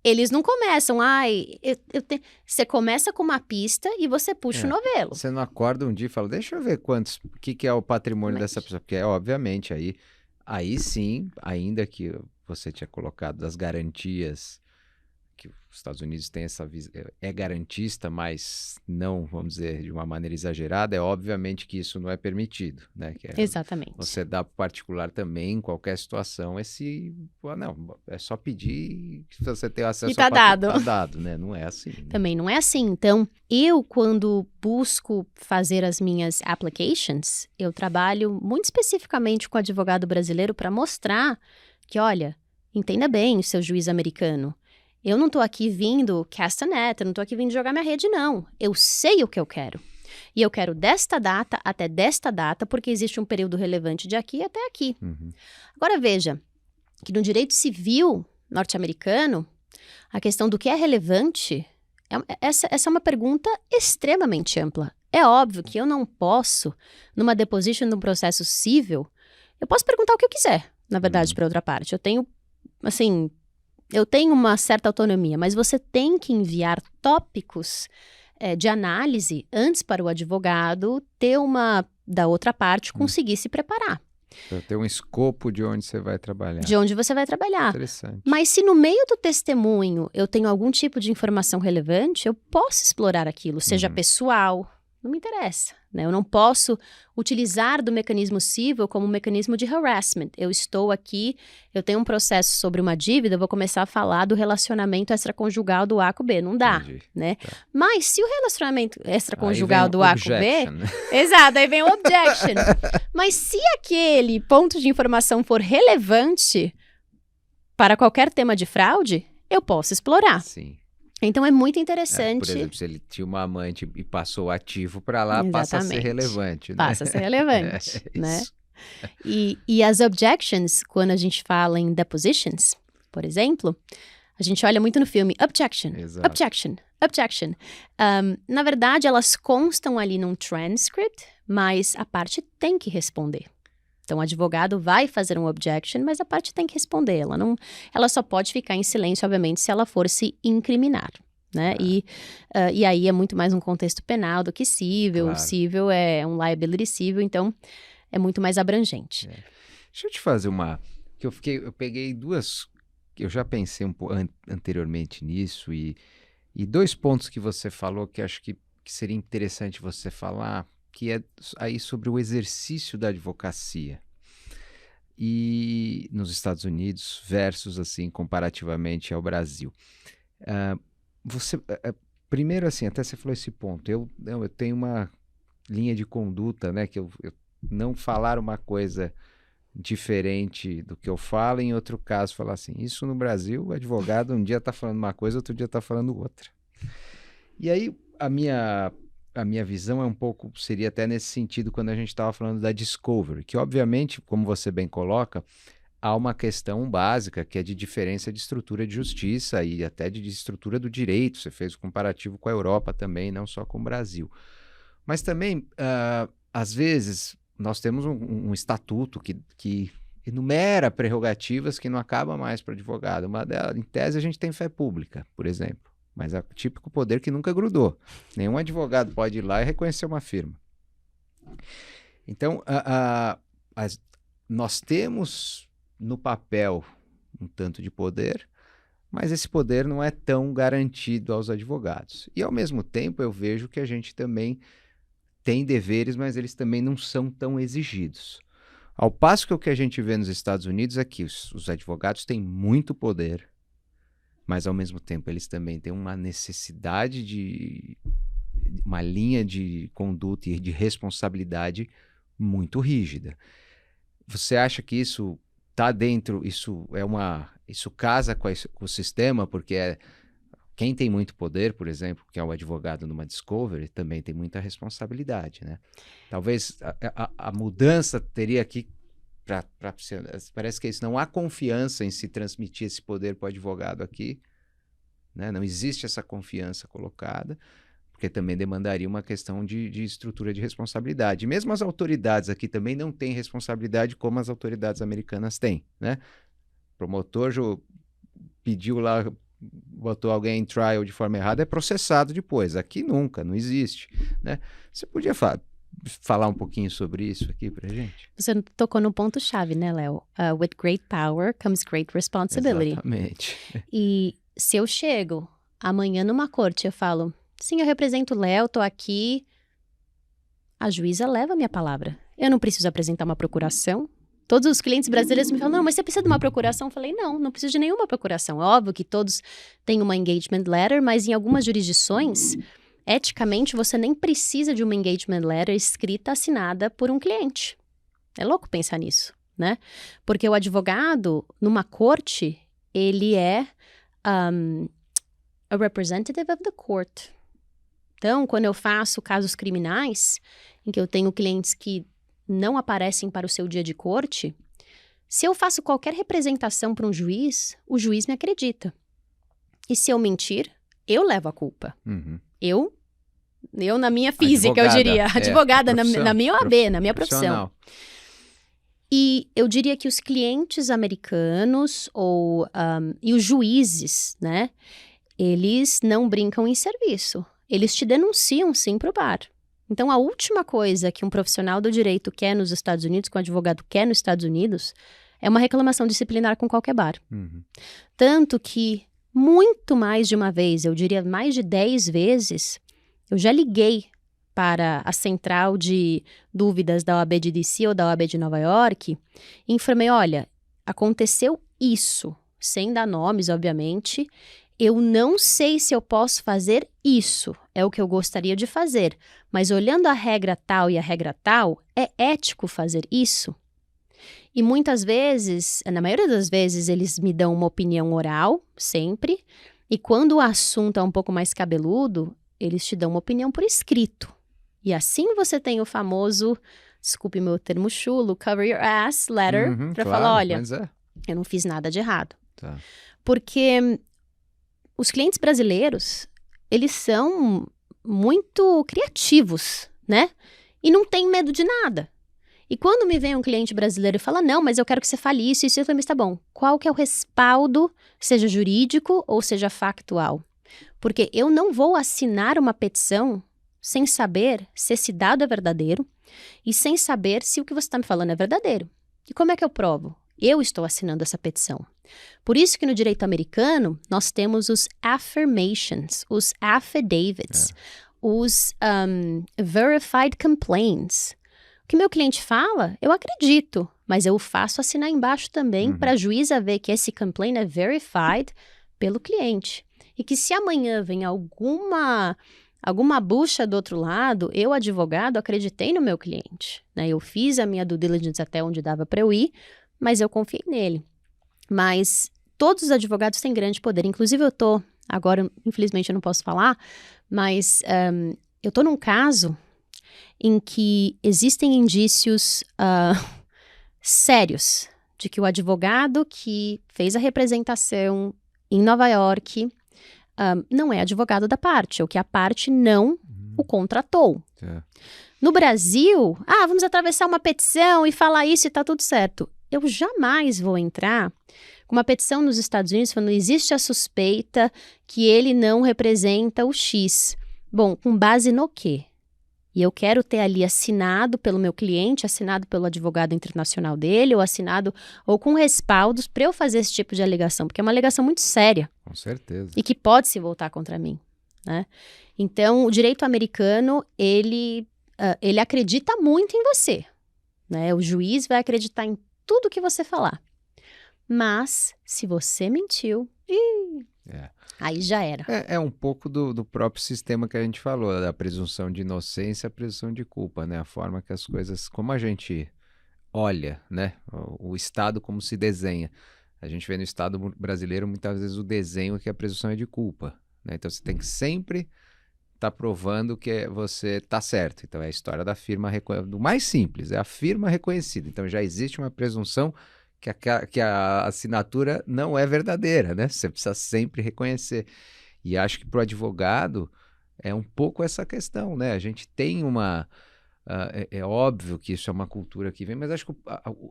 eles não começam, você começa com uma pista e você puxa o novelo. Você não acorda um dia e fala, deixa eu ver o que é o patrimônio dessa pessoa, porque obviamente aí sim, ainda que você tinha colocado as garantias que os Estados Unidos têm essa visão, é garantista, mas não, vamos dizer, de uma maneira exagerada, é obviamente que isso não é permitido, né? Que Exatamente. você dá para o particular também, em qualquer situação, não, é só pedir que você tem acesso E tá dado. Tá dado, né? Não é assim. Né? Também não é assim. Então, eu, quando busco fazer as minhas applications, eu trabalho muito especificamente com o advogado brasileiro para mostrar que, olha, entenda bem o seu juiz americano. Eu não tô aqui vindo castanet, eu não tô aqui vindo jogar minha rede, não. Eu sei o que eu quero. E eu quero desta data até desta data, porque existe um período relevante de aqui até aqui. Uhum. Agora, veja, que no direito civil norte-americano, a questão do que é relevante, essa é uma pergunta extremamente ampla. É óbvio que eu não posso, numa deposition de um processo civil, eu posso perguntar o que eu quiser, na verdade, para outra parte. Eu tenho, assim, uma certa autonomia, mas você tem que enviar tópicos de análise antes para o advogado ter da outra parte conseguir se preparar. Para ter um escopo de onde você vai trabalhar. De onde você vai trabalhar. Interessante. Mas se no meio do testemunho eu tenho algum tipo de informação relevante, eu posso explorar aquilo, seja pessoal, não me interessa, né? Eu não posso utilizar do mecanismo civil como um mecanismo de harassment. Eu estou aqui, eu tenho um processo sobre uma dívida, eu vou começar a falar do relacionamento extraconjugal do A com o B. Não dá, né? Tá. Mas se o relacionamento extraconjugal do A com o B... Exato, aí vem o objection. Mas se aquele ponto de informação for relevante para qualquer tema de fraude, eu posso explorar. Sim. Então é muito interessante. Por exemplo, se ele tinha uma amante e passou ativo para lá, passa a ser relevante. Né? Passa a ser relevante, né? E as objections, quando a gente fala em depositions, por exemplo, a gente olha muito no filme objection, Exato. objection, objection. Na verdade, elas constam ali num transcript, mas a parte tem que responder. Então, o advogado vai fazer um objection, mas a parte tem que responder. Ela só pode ficar em silêncio, obviamente, se ela for se incriminar, né? E aí é muito mais um contexto penal do que civil. Claro. Civil é um liability civil, então é muito mais abrangente. Deixa eu te fazer eu peguei duas... Eu já pensei um pouco anteriormente nisso e dois pontos que você falou que acho que seria interessante você falar, que é aí sobre o exercício da advocacia e nos Estados Unidos versus, assim, comparativamente ao Brasil. Primeiro, assim, até você falou esse ponto, eu tenho uma linha de conduta, né, que eu não falar uma coisa diferente do que eu falo, em outro caso falar assim, isso no Brasil, o advogado um dia está falando uma coisa, outro dia está falando outra. E aí, a minha visão é um pouco, seria até nesse sentido quando a gente estava falando da discovery, que obviamente, como você bem coloca, há uma questão básica que é de diferença de estrutura de justiça e até de estrutura do direito. Você fez o comparativo com a Europa também, não só com o Brasil. Mas também, às vezes, nós temos um estatuto que enumera prerrogativas que não acaba mais para o advogado. Uma delas, em tese, a gente tem fé pública, por exemplo. Mas é o típico poder que nunca grudou. Nenhum advogado pode ir lá e reconhecer uma firma. Então, nós temos no papel um tanto de poder, mas esse poder não é tão garantido aos advogados. E, ao mesmo tempo, eu vejo que a gente também tem deveres, mas eles também não são tão exigidos. Ao passo que o que a gente vê nos Estados Unidos é que os advogados têm muito poder, mas, ao mesmo tempo, eles também têm uma necessidade de uma linha de conduta e de responsabilidade muito rígida. Você acha que isso está dentro, isso casa com o sistema, porque quem tem muito poder, por exemplo, que é o advogado numa discovery, também tem muita responsabilidade, né? Talvez a mudança teria aqui parece que isso, não há confiança em se transmitir esse poder para o advogado aqui, né? Não existe essa confiança colocada, porque também demandaria uma questão de estrutura de responsabilidade. Mesmo as autoridades aqui também não têm responsabilidade como as autoridades americanas têm, né? O promotor pediu lá, botou alguém em trial de forma errada, é processado depois. Aqui nunca, não existe, né? Você podia falar um pouquinho sobre isso aqui pra gente? Você tocou no ponto-chave, né, Léo? With great power comes great responsibility. Exatamente. E se eu chego amanhã numa corte e eu falo, sim, eu represento o Léo, tô aqui, a juíza leva a minha palavra. Eu não preciso apresentar uma procuração. Todos os clientes brasileiros me falam, não, mas você precisa de uma procuração? Eu falei, não preciso de nenhuma procuração. É óbvio que todos têm uma engagement letter, mas em algumas jurisdições, eticamente, você nem precisa de uma engagement letter escrita, assinada por um cliente. É louco pensar nisso, né? Porque o advogado, numa corte, ele é a representative of the court. Então, quando eu faço casos criminais, em que eu tenho clientes que não aparecem para o seu dia de corte, se eu faço qualquer representação para um juiz, o juiz me acredita. E se eu mentir, eu levo a culpa. Uhum. Eu na minha física, Advogada, eu diria. Advogada, na minha OAB, na minha profissão. Profissional. E eu diria que os clientes americanos e os juízes, né, eles não brincam em serviço. Eles te denunciam, sim, para o bar. Então, a última coisa que um profissional do direito quer nos Estados Unidos, que um advogado quer nos Estados Unidos, é uma reclamação disciplinar com qualquer bar. Uhum. Tanto que, muito mais de uma vez, eu diria mais de 10 vezes, eu já liguei para a central de dúvidas da OAB de DC ou da OAB de Nova York e informei, olha, aconteceu isso, sem dar nomes, obviamente, eu não sei se eu posso fazer isso, é o que eu gostaria de fazer, mas olhando a regra tal e a regra tal, é ético fazer isso? E muitas vezes, na maioria das vezes, eles me dão uma opinião oral, sempre, e quando o assunto é um pouco mais cabeludo, eles te dão uma opinião por escrito. E assim você tem o famoso, desculpe meu termo chulo, cover your ass letter, para falar, olha, eu não fiz nada de errado. Tá. Porque os clientes brasileiros, eles são muito criativos, né? E não tem medo de nada. E quando me vem um cliente brasileiro e fala, não, mas eu quero que você fale isso, eu falei, mas tá bom, qual que é o respaldo, seja jurídico ou seja factual? Porque eu não vou assinar uma petição sem saber se esse dado é verdadeiro e sem saber se o que você está me falando é verdadeiro. E como é que eu provo? Eu estou assinando essa petição. Por isso que no direito americano, nós temos os affirmations, os affidavits, os verified complaints. O que meu cliente fala, eu acredito, mas eu faço assinar embaixo também para a juíza ver que esse complaint é verified pelo cliente. E que se amanhã vem alguma bucha do outro lado, eu, advogado, acreditei no meu cliente, né? Eu fiz a minha due diligence até onde dava para eu ir, mas eu confiei nele. Mas todos os advogados têm grande poder. Inclusive agora, infelizmente eu não posso falar, mas eu tô num caso em que existem indícios sérios de que o advogado que fez a representação em Nova York não é advogado da parte, ou que a parte não o contratou. No Brasil, vamos atravessar uma petição e falar isso e tá tudo certo. Eu jamais vou entrar com uma petição nos Estados Unidos falando existe a suspeita que ele não representa o X. Bom, com base no quê? E eu quero ter ali assinado pelo meu cliente, assinado pelo advogado internacional dele, ou com respaldos para eu fazer esse tipo de alegação, porque é uma alegação muito séria. Com certeza. E que pode se voltar contra mim, né? Então, o direito americano, ele acredita muito em você, né? O juiz vai acreditar em tudo que você falar. Mas, se você mentiu, aí já era. É um pouco do próprio sistema que a gente falou, da presunção de inocência, a presunção de culpa, né? A forma que as coisas, como a gente olha, né? O Estado como se desenha. A gente vê no Estado brasileiro muitas vezes o desenho que a presunção é de culpa, né? Então você tem que sempre estar provando que você está certo. Então é a história da firma, do mais simples, é a firma reconhecida. Então já existe uma presunção que a assinatura não é verdadeira, né? Você precisa sempre reconhecer. E acho que para o advogado é um pouco essa questão, né? A gente tem é óbvio que isso é uma cultura que vem, mas acho que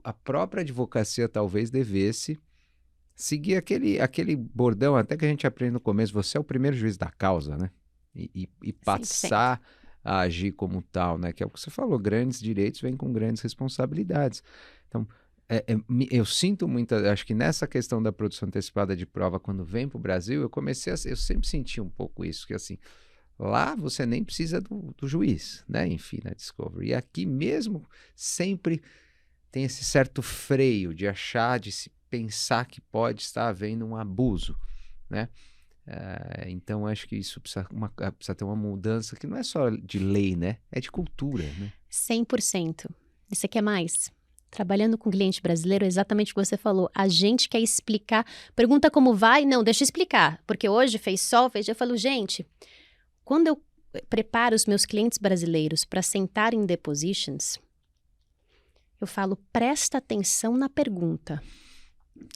a própria advocacia talvez devesse seguir aquele bordão, até que a gente aprende no começo, você é o primeiro juiz da causa, né? E passar a agir como tal, né? Que é o que você falou, grandes direitos vêm com grandes responsabilidades. Então, Eu sinto muito, acho que nessa questão da produção antecipada de prova, quando vem para o Brasil, eu sempre senti um pouco isso, que assim, lá você nem precisa do juiz, né? Enfim, na Discovery. E aqui mesmo sempre tem esse certo freio de achar, de se pensar que pode estar havendo um abuso, né? Então acho que isso precisa ter uma mudança que não é só de lei, né? É de cultura, né? 100%. E você quer mais? Trabalhando com cliente brasileiro, é exatamente o que você falou. A gente quer explicar. Pergunta como vai? Não, deixa eu explicar. Porque hoje fez sol, eu falo, gente, quando eu preparo os meus clientes brasileiros para sentar em depositions, eu falo, presta atenção na pergunta.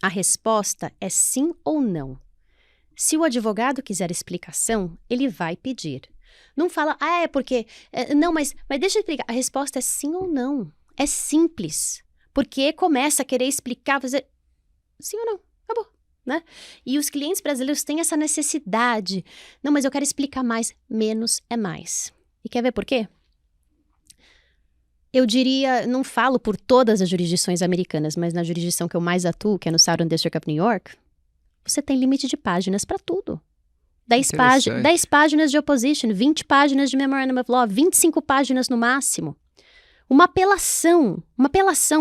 A resposta é sim ou não. Se o advogado quiser explicação, ele vai pedir. Não fala, é porque... não, mas deixa eu explicar. A resposta é sim ou não. É simples. Porque começa a querer explicar, fazer sim ou não. Acabou, né? E os clientes brasileiros têm essa necessidade. Não, mas eu quero explicar mais. Menos é mais. E quer ver por quê? Eu diria, não falo por todas as jurisdições americanas, mas na jurisdição que eu mais atuo, que é no Southern District of New York, você tem limite de páginas para tudo. 10 páginas de opposition, 20 páginas de memorandum of law, 25 páginas no máximo. Uma apelação,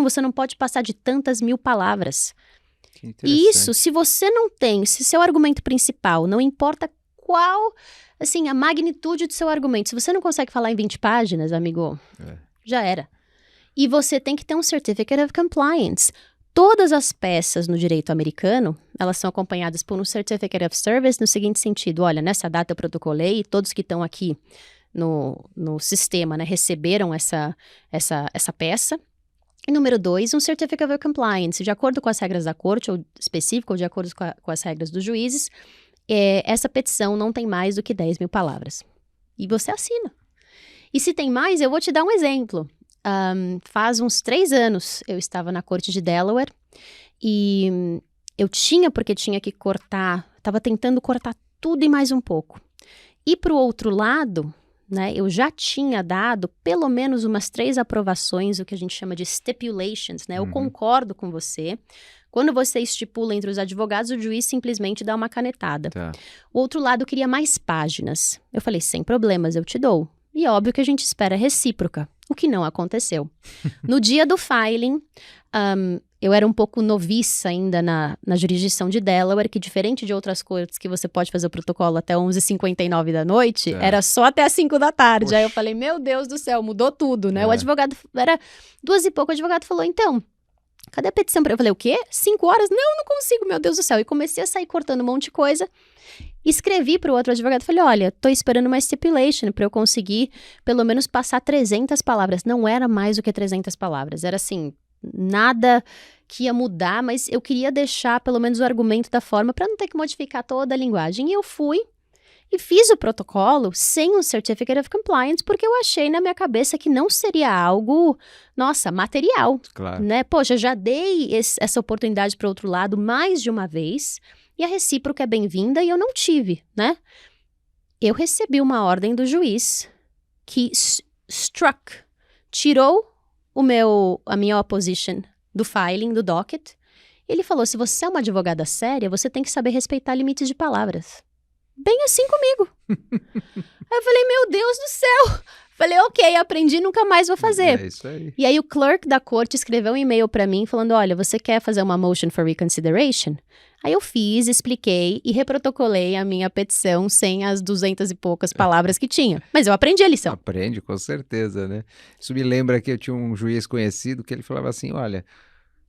você não pode passar de tantas 1000 palavras. E isso, se você não tem, se seu argumento principal, não importa qual, assim, a magnitude do seu argumento, se você não consegue falar em 20 páginas, amigo, já era. E você tem que ter um Certificate of Compliance. Todas as peças no direito americano, elas são acompanhadas por um Certificate of Service no seguinte sentido, olha, nessa data eu protocolei, todos que estão aqui no sistema, né, receberam essa peça. E número 2, um Certificate of Compliance, de acordo com as regras da corte, ou específico, ou de acordo com as regras dos juízes, essa petição não tem mais do que 10.000 palavras. E você assina. E se tem mais, eu vou te dar um exemplo. Faz uns 3 anos eu estava na corte de Delaware e eu porque tinha que cortar, estava tentando cortar tudo e mais um pouco. E para o outro lado, né, eu já tinha dado pelo menos umas 3 aprovações, o que a gente chama de stipulations, né? Eu concordo com você. Quando você estipula entre os advogados, o juiz simplesmente dá uma canetada. Tá. O outro lado queria mais páginas. Eu falei, sem problemas, eu te dou. E óbvio que a gente espera recíproca, o que não aconteceu. No dia do filing, eu era um pouco noviça ainda na jurisdição de Delaware, que diferente de outras cortes que você pode fazer o protocolo até 11h59 da noite, era só até as 5 da tarde. Poxa. Aí eu falei, meu Deus do céu, mudou tudo, né? O advogado, era 2 e pouco, o advogado falou, então, cadê a petição? Eu falei, o quê? 5 horas? Não consigo, meu Deus do céu. E comecei a sair cortando um monte de coisa. Escrevi para o outro advogado, falei, olha, tô esperando uma stipulation para eu conseguir pelo menos passar 300 palavras. Não era mais do que 300 palavras, era assim, nada que ia mudar, mas eu queria deixar pelo menos o argumento da forma para não ter que modificar toda a linguagem. E eu fui e fiz o protocolo sem um Certificate of Compliance, porque eu achei na minha cabeça que não seria algo, nossa, material. Claro. Né? Poxa, já dei essa oportunidade para o outro lado mais de uma vez, e a recíproca é bem-vinda e eu não tive, né? Eu recebi uma ordem do juiz que tirou a minha opposition do filing, do docket. Ele falou, se você é uma advogada séria, você tem que saber respeitar limites de palavras. Bem assim comigo. Aí eu falei, meu Deus do céu. Falei, ok, aprendi, nunca mais vou fazer. É isso aí. E aí o clerk da corte escreveu um e-mail pra mim falando, olha, você quer fazer uma motion for reconsideration? Aí eu fiz, expliquei e reprotocolei a minha petição sem as 200 e poucas palavras que tinha. Mas eu aprendi a lição. Aprende, com certeza, né? Isso me lembra que eu tinha um juiz conhecido que ele falava assim, olha,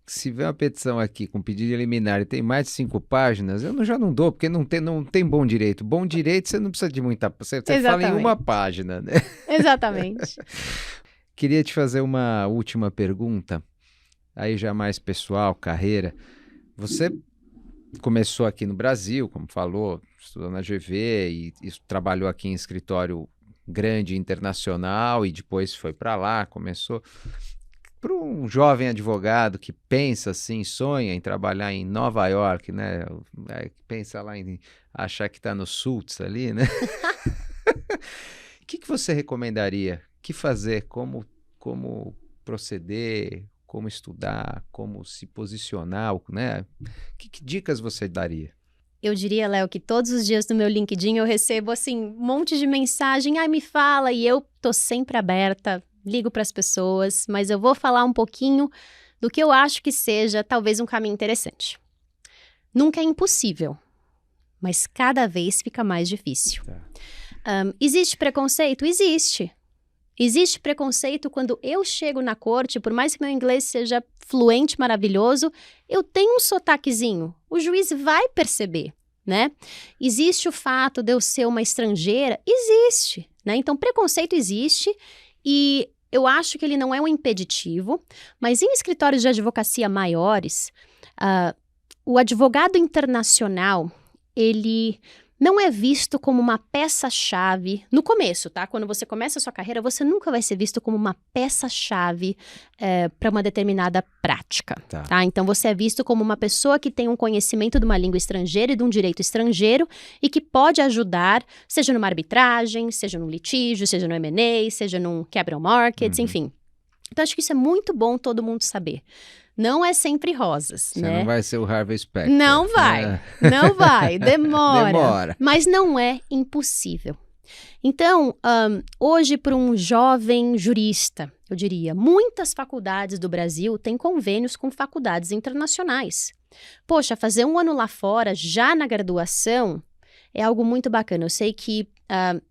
se vê uma petição aqui com pedido de liminar e tem mais de 5 páginas, eu já não dou, porque não tem bom direito. Bom direito você não precisa de muita... Você fala em uma página, né? Exatamente. Queria te fazer uma última pergunta, aí já mais pessoal, carreira. Você começou aqui no Brasil, como falou, estudou na GV e trabalhou aqui em escritório grande, internacional, e depois foi para lá, começou... Para um jovem advogado que pensa assim, sonha em trabalhar em Nova York, né? Pensa lá em achar que está no Suits ali, né? O que você recomendaria? O que fazer? Como proceder? como estudar, como se posicionar, né? Que dicas você daria? Eu diria, Léo, que todos os dias no meu LinkedIn eu recebo, assim, um monte de mensagem, ai, me fala, e eu tô sempre aberta, ligo para as pessoas, mas eu vou falar um pouquinho do que eu acho que seja, talvez, um caminho interessante. Nunca é impossível, mas cada vez fica mais difícil. Existe preconceito? Existe. Existe preconceito quando eu chego na corte, por mais que meu inglês seja fluente, maravilhoso, eu tenho um sotaquezinho. O juiz vai perceber, né? Existe o fato de eu ser uma estrangeira? Existe, né? Então, preconceito existe e eu acho que ele não é um impeditivo, mas em escritórios de advocacia maiores, o advogado internacional, ele não é visto como uma peça-chave no começo, tá? Quando você começa a sua carreira, você nunca vai ser visto como uma peça-chave para uma determinada prática, tá? Então, você é visto como uma pessoa que tem um conhecimento de uma língua estrangeira e de um direito estrangeiro e que pode ajudar, seja numa arbitragem, seja num litígio, seja no M&A, seja num capital markets, enfim. Então, acho que isso é muito bom todo mundo saber. Não é sempre rosas, Você né? não vai ser o Harvey Specter. Não vai, não vai, Demora. Mas não é impossível. Então, hoje para um jovem jurista, eu diria, muitas faculdades do Brasil têm convênios com faculdades internacionais. Poxa, fazer um ano lá fora, já na graduação, é algo muito bacana. Eu sei que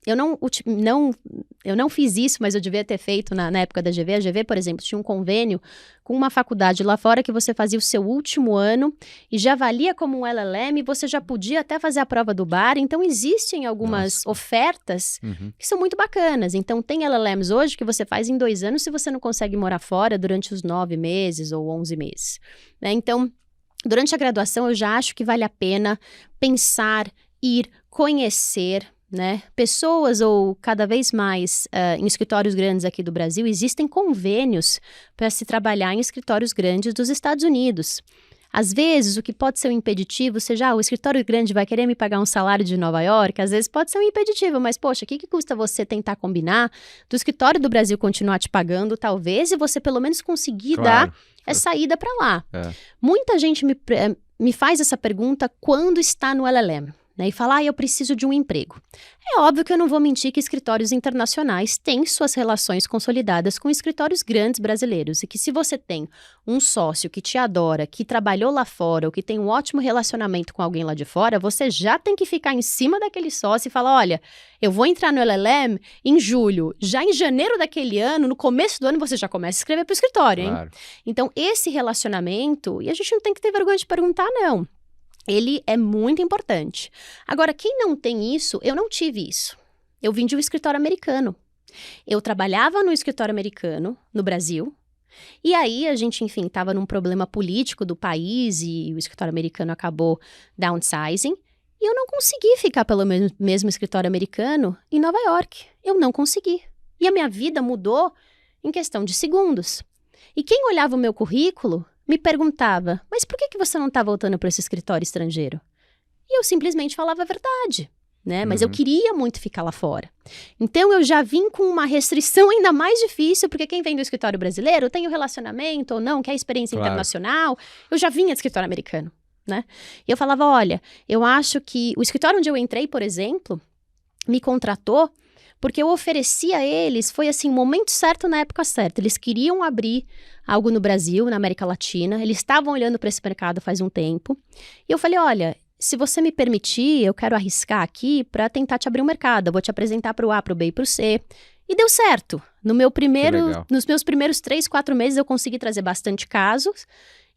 eu não fiz isso, mas eu devia ter feito na época da GV. A GV, por exemplo, tinha um convênio com uma faculdade lá fora que você fazia o seu último ano e já valia como um LLM e você já podia até fazer a prova do bar. Então, existem algumas ofertas que são muito bacanas. Então, tem LLMs hoje que você faz em 2 anos se você não consegue morar fora durante os 9 meses ou 11 meses. Né? Então, durante a graduação, eu já acho que vale a pena pensar, ir, conhecer, né? Pessoas ou cada vez mais em escritórios grandes aqui do Brasil, existem convênios para se trabalhar em escritórios grandes dos Estados Unidos. Às vezes, o que pode ser um impeditivo, seja, o escritório grande vai querer me pagar um salário de Nova York, às vezes pode ser um impeditivo, mas, poxa, o que custa você tentar combinar do escritório do Brasil continuar te pagando, talvez, e você pelo menos conseguir dar essa ida para lá. Muita gente me faz essa pergunta quando está no LLM. Né, e falar, eu preciso de um emprego. É óbvio que eu não vou mentir que escritórios internacionais têm suas relações consolidadas com escritórios grandes brasileiros e que se você tem um sócio que te adora, que trabalhou lá fora ou que tem um ótimo relacionamento com alguém lá de fora, você já tem que ficar em cima daquele sócio e falar, olha, eu vou entrar no LLM em julho, já em janeiro daquele ano, no começo do ano você já começa a escrever para o escritório, hein? Então, esse relacionamento, e a gente não tem que ter vergonha de perguntar, não. Ele é muito importante. Agora, quem não tem isso, eu não tive isso. Eu vim de um escritório americano. Eu trabalhava no escritório americano, no Brasil, e aí a gente, enfim, estava num problema político do país e o escritório americano acabou downsizing, e eu não consegui ficar pelo mesmo escritório americano em Nova York. Eu não consegui. E a minha vida mudou em questão de segundos. E quem olhava o meu currículo me perguntava, mas por que você não está voltando para esse escritório estrangeiro? E eu simplesmente falava a verdade, né? Mas eu queria muito ficar lá fora. Então, eu já vim com uma restrição ainda mais difícil, porque quem vem do escritório brasileiro tem o relacionamento ou não, quer experiência internacional. Eu já vinha do escritório americano, né? E eu falava, olha, eu acho que o escritório onde eu entrei, por exemplo, me contratou porque eu ofereci a eles, foi assim, o momento certo na época certa. Eles queriam abrir algo no Brasil, na América Latina. Eles estavam olhando para esse mercado faz um tempo. E eu falei, olha, se você me permitir, eu quero arriscar aqui para tentar te abrir um mercado. Eu vou te apresentar para o A, para o B e para o C. E deu certo. Nos meus primeiros 3, 4 meses, eu consegui trazer bastante casos.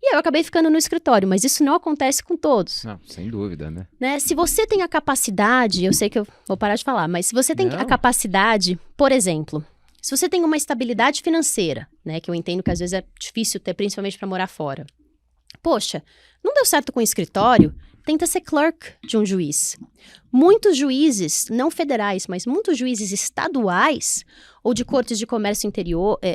E aí eu acabei ficando no escritório, mas isso não acontece com todos. Não, sem dúvida, né? Se você tem a capacidade, eu sei que eu vou parar de falar, mas se você tem a capacidade, por exemplo, se você tem uma estabilidade financeira, né, que eu entendo que às vezes é difícil ter, principalmente para morar fora. Poxa, não deu certo com o escritório? Tenta ser clerk de um juiz. Muitos juízes, não federais, mas muitos juízes estaduais ou de cortes de comércio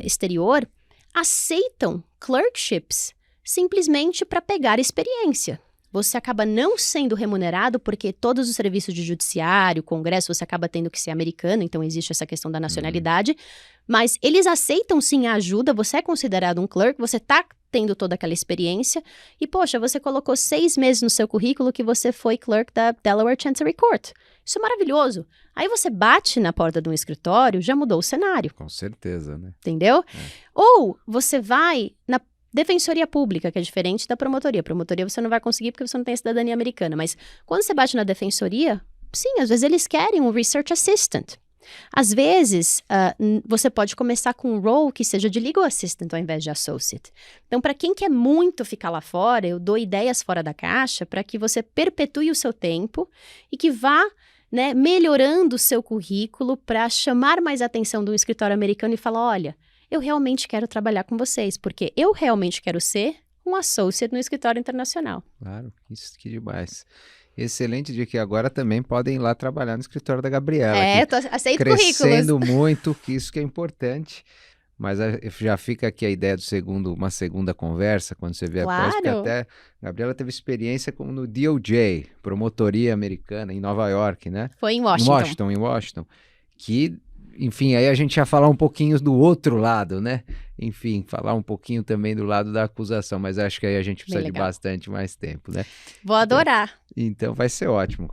exterior aceitam clerkships simplesmente para pegar experiência, você acaba não sendo remunerado porque todos os serviços de judiciário, congresso, você acaba tendo que ser americano, então existe essa questão da nacionalidade, mas eles aceitam sim a ajuda, você é considerado um clerk, você tá tendo toda aquela experiência, e poxa, você colocou 6 meses no seu currículo que você foi clerk da Delaware Chancery Court. Isso é maravilhoso. Aí você bate na porta de um escritório, já mudou o cenário. Com certeza, né? Entendeu? Ou você vai na defensoria pública, que é diferente da promotoria. Promotoria você não vai conseguir porque você não tem cidadania americana. Mas quando você bate na defensoria, sim, às vezes eles querem um research assistant. Às vezes, você pode começar com um role que seja de legal assistant ao invés de associate. Então, para quem quer muito ficar lá fora, eu dou ideias fora da caixa para que você perpetue o seu tempo e que vá, né, melhorando o seu currículo para chamar mais atenção do escritório americano e falar, olha, eu realmente quero trabalhar com vocês, porque eu realmente quero ser um associate no escritório internacional. Claro, isso que demais. Excelente dia que agora também podem ir lá trabalhar no escritório da Gabriela. Aceito crescendo currículos. muito, que isso que é importante. Mas já fica aqui a ideia uma segunda conversa, quando você vier para porque até a Gabriela teve experiência no DOJ, promotoria americana, em Nova York, né? Foi em Washington. Em Washington. Que, enfim, aí a gente ia falar um pouquinho do outro lado, né? Enfim, falar um pouquinho também do lado da acusação, mas acho que aí a gente precisa de bastante mais tempo, né? Vou adorar. Então vai ser ótimo.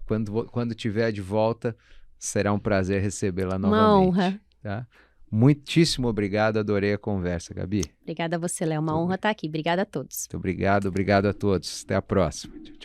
Quando tiver de volta, será um prazer recebê-la novamente. Uma honra. Tá? Muitíssimo obrigado, adorei a conversa, Gabi. Obrigada a você, Léo. Uma honra estar aqui. Obrigada a todos. Muito obrigado a todos. Até a próxima. Tchau, tchau.